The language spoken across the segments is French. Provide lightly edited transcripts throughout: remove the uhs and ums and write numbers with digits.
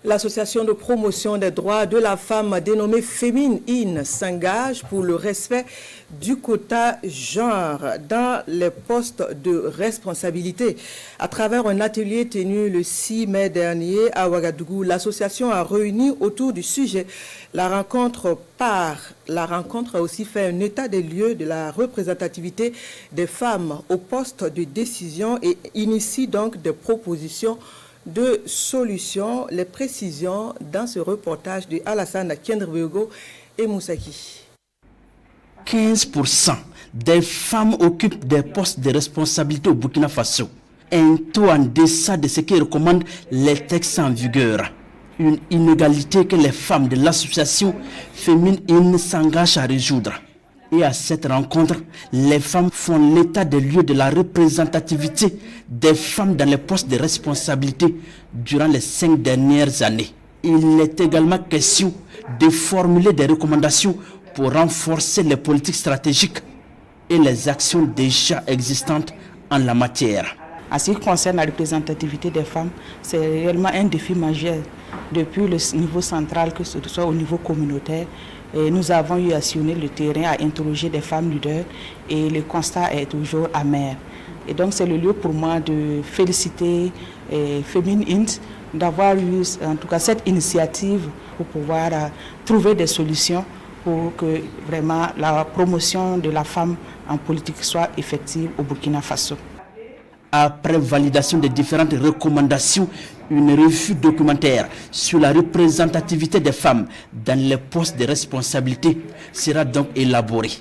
L'association de promotion des droits de la femme dénommée Féminin In s'engage pour le respect du quota genre dans les postes de responsabilité. À travers un atelier tenu le 6 mai dernier à Ouagadougou, l'association a réuni autour du sujet. La rencontre a aussi fait un état des lieux de la représentativité des femmes au poste de décision et initie donc des propositions de solutions. Les précisions dans ce reportage de Alassane Kendribego et Moussaki. 15% des femmes occupent des postes de responsabilité au Burkina Faso, un taux en deçà de ce que recommandent les textes en vigueur. Une inégalité que les femmes de l'association Féminin s'engagent à résoudre. Et à cette rencontre, les femmes font l'état des lieux de la représentativité des femmes dans les postes de responsabilité durant les 5 dernières années. Il est également question de formuler des recommandations pour renforcer les politiques stratégiques et les actions déjà existantes en la matière. En ce qui concerne la représentativité des femmes, c'est réellement un défi majeur depuis le niveau central, que ce soit au niveau communautaire. Et nous avons eu à sillonner le terrain, à interroger des femmes leaders et le constat est toujours amer. Et donc c'est le lieu pour moi de féliciter Féminin d'avoir eu en tout cas cette initiative pour pouvoir trouver des solutions pour que vraiment la promotion de la femme en politique soit effective au Burkina Faso. Après validation des différentes recommandations, une revue documentaire sur la représentativité des femmes dans les postes de responsabilité sera donc élaborée.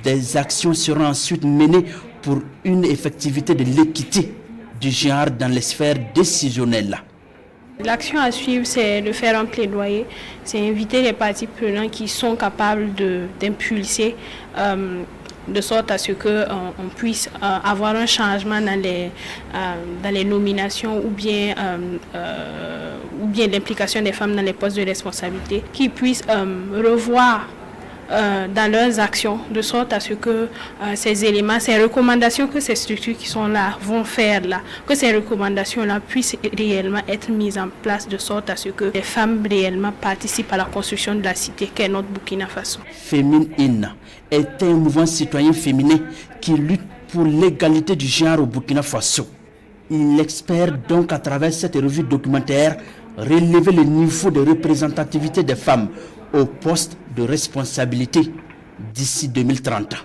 Des actions seront ensuite menées pour une effectivité de l'équité du genre dans les sphères décisionnelles. L'action à suivre, c'est de faire un plaidoyer, c'est inviter les parties prenantes qui sont capables d'impulser de sorte à ce qu'on puisse avoir un changement dans les nominations ou bien l'implication des femmes dans les postes de responsabilité, qui puissent revoir dans leurs actions, de sorte à ce que ces éléments, ces recommandations que ces structures qui sont là vont faire là, que ces recommandations-là puissent réellement être mises en place, de sorte à ce que les femmes réellement participent à la construction de la cité qu'est notre Burkina Faso. Féminin est un mouvement citoyen féminin qui lutte pour l'égalité du genre au Burkina Faso. Il espère donc à travers cette revue documentaire relever le niveau de représentativité des femmes au poste de responsabilité d'ici 2030.